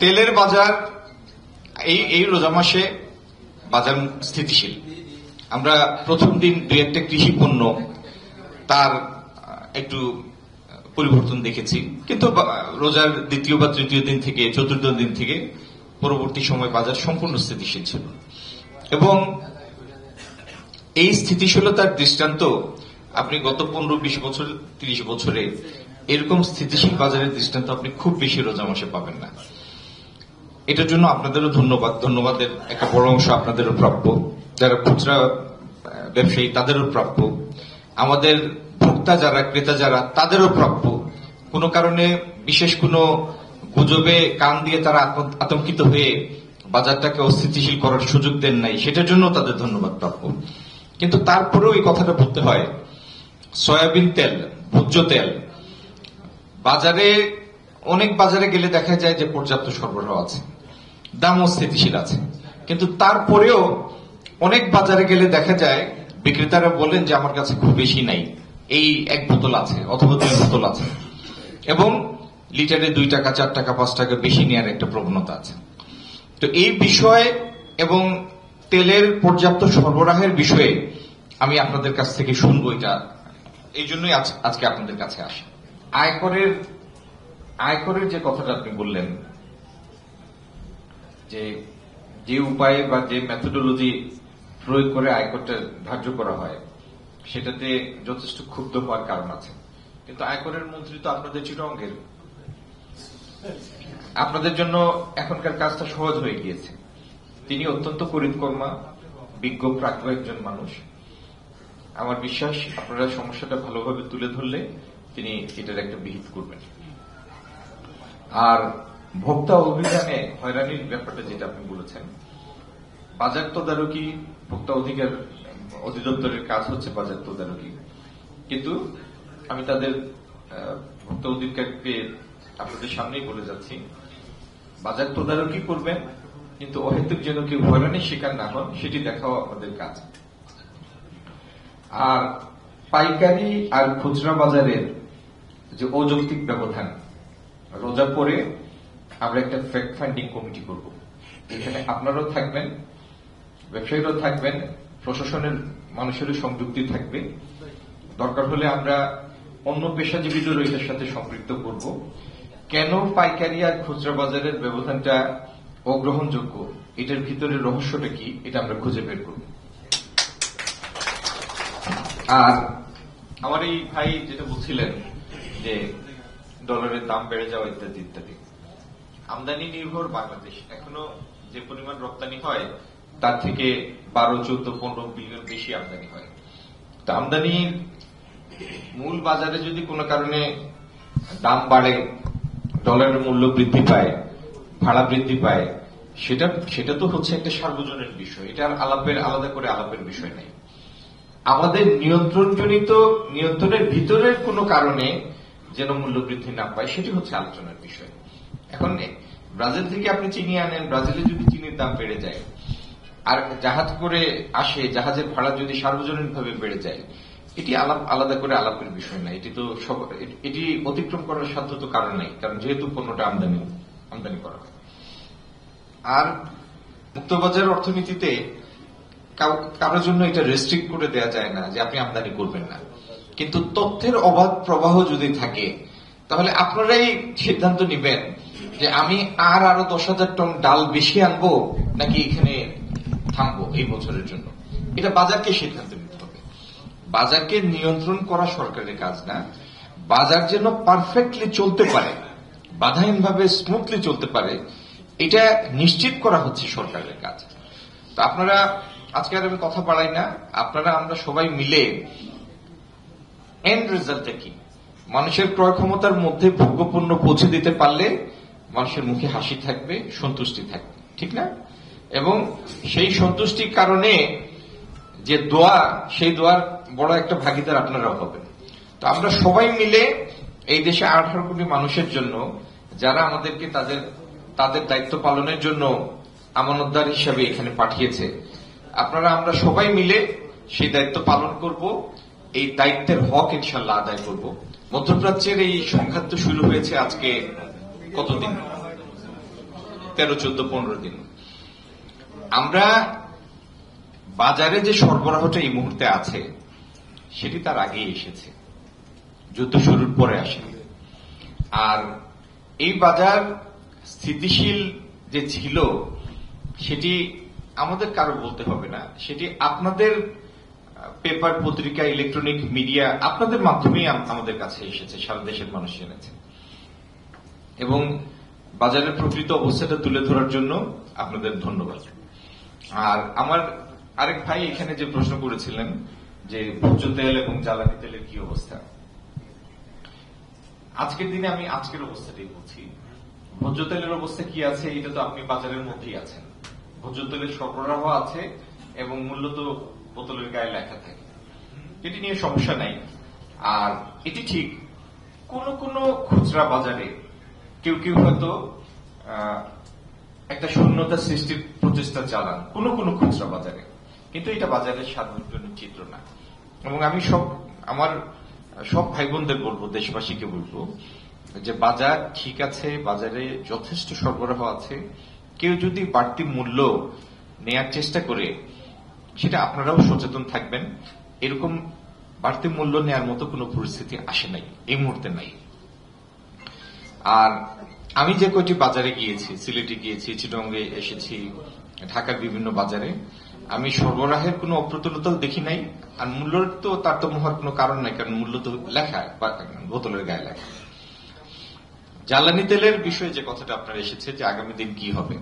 তেলের বাজার এই রোজা মাসে বাজার স্থিতিশীল। আমরা প্রথম দিন দুই একটা কৃষি পণ্য তার একটু পরিবর্তন দেখেছি, কিন্তু রোজার দ্বিতীয় বা তৃতীয় দিন থেকে চতুর্থ দিন থেকে পরবর্তী সময় বাজার সম্পূর্ণ স্থিতিশীল ছিল। এবং এই স্থিতিশীলতার দৃষ্টান্ত আপনি গত 15-20 বছর 30 বছরে এরকম স্থিতিশীল বাজারের দৃষ্টান্ত আপনি খুব বেশি রোজা মাসে পাবেন না। এটার জন্য আপনাদেরও ধন্যবাদের একটা বড় অংশ আপনাদেরও প্রাপ্য, যারা খুচরা ব্যবসায়ী তাদেরও প্রাপ্য, আমাদের ভোক্তা যারা ক্রেতা যারা তাদেরও প্রাপ্য। কোনো কারণে বিশেষ কোনো গুজবে কান দিয়ে তারা আতঙ্কিত হয়ে বাজারটাকে অস্থিতিশীল করার সুযোগ দেন নাই, সেটার জন্য তাদের ধন্যবাদ প্রাপ্য। কিন্তু তারপরেও এই কথাটা বলতে হয়, সয়াবিন তেল, ভোজ্য তেল বাজারে অনেক বাজারে গেলে দেখা যায় যে পর্যাপ্ত সরবরাহ আছে, দামও স্থিতিশীল আছে, কিন্তু তারপরেও অনেক বাজারে গেলে দেখা যায় বিক্রেতারা বলেন যে আমার কাছে খুব বেশি নাই, এই 1 বোতল আছে অথবা 2 বোতল আছে, এবং লিটারে 2 টাকা 4 টাকা 5 টাকা বেশি নেওয়ার একটা প্রবণতা আছে। তো এই বিষয় এবং তেলের পর্যাপ্ত সরবরাহের বিষয়ে আমি আপনাদের কাছ থেকে শুনবো, এটা এই জন্যই আজকে আপনাদের কাছে আসি। আয়করের যে কথাটা আপনি বললেন, যে উপায়ে বা যে মেথোডোলজি প্রয়োগ করে আয়করটা ধার্য করা হয় সেটাতে যথেষ্ট ক্ষুব্ধ হওয়ার কারণ আছে। কিন্তু আয়করের মন্ত্রী তো আপনাদের চিরঙ্গের, আপনাদের জন্য এখনকার কাজটা সহজ হয়ে গিয়েছে। তিনি অত্যন্ত করিতকর্মা, বিজ্ঞ প্রাজ্ঞ একজন মানুষ। আমার বিশ্বাস আপনারা সমস্যাটা ভালোভাবে তুলে ধরলে তিনি এটার একটা বিহিত করবেন। আর ভোক্তা অভিযানে হয়রানির ব্যাপারটা যেটা আপনি বলেছেন, বাজার তদারকি ভোক্তা অধিকার অধিদপ্তরের কাজ হচ্ছে বাজার তদারকি, কিন্তু আমি তাদের ভোক্তা অধিকারকে আপনাদের সামনেই বলে যাচ্ছি, বাজার তদারকি করবেন কিন্তু অহেতুক যেন কেউ হয়রানির শিকার না হন সেটি দেখাও আমাদের কাজ। আর পাইকারি আর খুচরা বাজারের যে অযৌক্তিক ব্যবধান, রোজার পরে আমরা একটা ফ্যাক্ট ফাইন্ডিং কমিটি করব। এখানে আপনারাও থাকবেন, ব্যবসায়ীরাও থাকবেন, প্রশাসনের মানুষেরও সংযুক্তি থাকবে। দরকার হলে আমরা অন্য পেশাজীবীদেরও এটার সাথে সম্পৃক্ত করব। কেন পাইকারি আর খুচরা বাজারের ব্যবধানটা অগ্রহণযোগ্য, এটার ভিতরে রহস্যটা কি, এটা আমরা খুঁজে বের করব। আর আমার এই ভাই যেটা বলছিলেন যে ডলারের দাম বেড়ে যাওয়া ইত্যাদি ইত্যাদি, আমদানি নির্ভর বাংলাদেশ, এখনো যে পরিমাণ রপ্তানি হয় তার থেকে 12, 14, 15 বিলিয়ন বেশি আমদানি হয়। তো আমদানির মূল বাজারে যদি কোনো কারণে দাম বাড়ে, ডলারের মূল্য বৃদ্ধি পায়, ভাড়া বৃদ্ধি পায়, সেটা তো হচ্ছে একটা সার্বজনীন বিষয়, এটা আলাদা করে আলাপের বিষয় নেই। আমাদের নিয়ন্ত্রণের ভিতরের কোনো কারণে যেন মূল্য বৃদ্ধি না পায় সেটি হচ্ছে আলোচনার বিষয়। এখন ব্রাজিল থেকে আপনি চিনি আনেন, ব্রাজিলে যদি চিনির দাম বেড়ে যায় আর জাহাজ করে আসে, জাহাজের ভাড়া যদি সার্বজনীনভাবে বেড়ে যায়, এটি আলাদা করে আলাপের বিষয় না। এটি অতিক্রম করার সাধ্য তো কারণ নেই, কারণ যেহেতু পণ্যটা আমদানি করা হয়। আর মুক্তবাজার অর্থনীতিতে কারোর জন্য এটা রেস্ট্রিক্ট করে দেওয়া যায় না যে আপনি আমদানি করবেন না, কিন্তু তথ্যের অবাধ প্রবাহ যদি থাকে তাহলে আপনারাই সিদ্ধান্ত নেবেন যে আমি আরো 10,000 টন ডাল বেশি আনবো নাকি এখানে থামবো এই বছরের জন্য। এটা বাজারকে সিদ্ধান্ত নিতে হবে। বাজারকে নিয়ন্ত্রণ করা সরকারের কাজ না, বাজার যেন পারফেক্টলি চলতে পারে, বাধাহীনভাবে স্মুথলি চলতে পারে, এটা নিশ্চিত করা হচ্ছে সরকারের কাজ। তো আপনারা, আজকে আর আমি কথা বাড়াই না, আমরা সবাই মিলে এন্ড রেজাল্টটা কি, মানুষের ক্রয় ক্ষমতার মধ্যে ভোগ্যপণ্য পৌঁছে দিতে পারলে মানুষের মুখে হাসি থাকবে, সন্তুষ্টি থাকবে, ঠিক না? এবং সেই সন্তুষ্টির কারণে যে দোয়া, সেই দোয়ার বড় একটা ভাগিদার আপনারাও হবেন। তো আমরা সবাই মিলে এই দেশে 18 কোটি মানুষের জন্য, যারা আমাদেরকে তাদের দায়িত্ব পালনের জন্য আমানতদার হিসাবে এখানে পাঠিয়েছে, আমরা সবাই মিলে সেই দায়িত্ব পালন করব, এই দায়িত্বের হক ইনশাল্লাহ আদায় করব। মধ্যপ্রাচ্যের এই সংঘাত শুরু হয়েছে আজকে কতদিন, 13, 14, 15 দিন। আমরা বাজারে যে সরবরাহটা এই মুহূর্তে আছে সেটি তার আগেই এসেছে, যুদ্ধ শুরুর পরে আসেনি। আর এই বাজার স্থিতিশীল যে ছিল সেটি আমাদের কারো বলতে হবে না, সেটি আপনাদের পেপার, পত্রিকা, ইলেকট্রনিক মিডিয়া, আপনাদের মাধ্যমেই আমাদের কাছে এসেছে, সারা দেশের মানুষ জেনেছে। এবং বাজারের প্রকৃত অবস্থাটা তুলে ধরার জন্য আপনাদের ধন্যবাদ। আর আমার আরেক ভাই এখানে যে প্রশ্ন করেছিলেন যে ভোজ্য তেল এবং জ্বালানি তেলের কি অবস্থা, আজকের দিনে আমি আজকের অবস্থাটাই বলছি। ভোজ্য তেলের অবস্থা কি আছে এটা তো আপনি বাজারের মধ্যেই আছেন। ভোজ্য তেলের সরবরাহ আছে এবং মূল্য তো বোতলের গায়ে লেখা থাকে, এটি নিয়ে সমস্যা নাই। আর এটি ঠিক কোন কোন খুচরা বাজারে কেউ কেউ হয়তো একটা শূন্যতা সৃষ্টির প্রচেষ্টা চালান কোন কোন খুচরা বাজারে, কিন্তু এটা বাজারের সার্বজনীন চিত্র না। এবং আমি আমার সব ভাই বোনদের বলবো, দেশবাসীকে বলবো যে বাজার ঠিক আছে, বাজারে যথেষ্ট সরবরাহ আছে। কেউ যদি বাড়তি মূল্য নেয়ার চেষ্টা করে সেটা আপনারাও সচেতন থাকবেন। এরকম বাড়তি মূল্য নেয়ার মতো কোনো পরিস্থিতি আসে নাই, এই মুহূর্তে নাই। আর আমি যে কয়টি বাজারে গিয়েছি, সিলেটে গিয়েছি, চিটাগংয়ে এসেছি, ঢাকার বিভিন্ন বাজারে, আমি সরবরাহের কোনো অপ্রতুলতাও দেখি নাই। আর মূল্যের তো তারতম্য হওয়ার কোনো কারণ নাই, কারণ মূল্য তো লেখা বোতলের গায়ে লেখা। জ্বালানি তেলের বিষয়ে যে কথাটা আপনার এসেছে যে আগামী দিন কি হবে,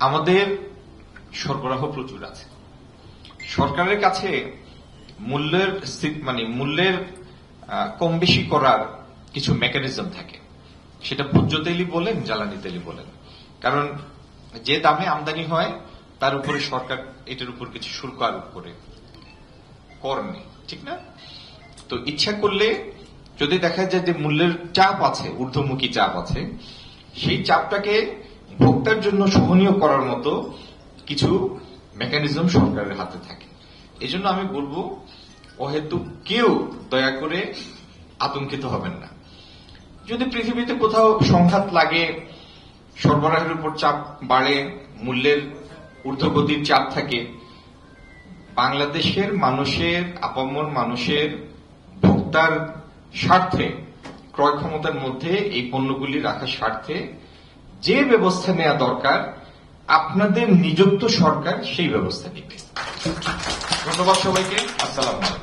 আমাদের সরবরাহ প্রচুর আছে। সরকারের কাছে মূল্যের কম বেশি করার কিছু মেকানিজম থাকে, সেটা ভোজ্য তেলই বলেন, জ্বালানি তেলই বলেন। কারণ যে দামে আমদানি হয় তার উপরে সরকার এটার উপর কিছু শুল্ক আরোপ করে, কর নেই, ঠিক না? তো ইচ্ছা করলে যদি দেখা যায় যে মূল্যের চাপ আছে, ঊর্ধ্বমুখী চাপ আছে, সেই চাপটাকে ভোক্তার জন্য সহনীয় করার মতো কিছু মেকানিজম সরকারের হাতে থাকে। এই জন্য আমি বলবো অহেতুক কেউ দয়া করে আতঙ্কিত হবেন না। যদি পৃথিবীতে কোথাও সংঘাত লাগে, সরবরাহের উপর চাপ বাড়ে, মূল্যের ঊর্ধ্বগতির চাপ থাকে, বাংলাদেশের মানুষের, আপামর মানুষের, ভোক্তার স্বার্থে, ক্রয় ক্ষমতার মধ্যে এই পণ্যগুলি রাখার স্বার্থে যে ব্যবস্থা নেওয়া দরকার আপনাদের নিযুক্ত সরকার সেই ব্যবস্থা নিবে। ধন্যবাদ সবাইকে। আসসালামু আলাইকুম।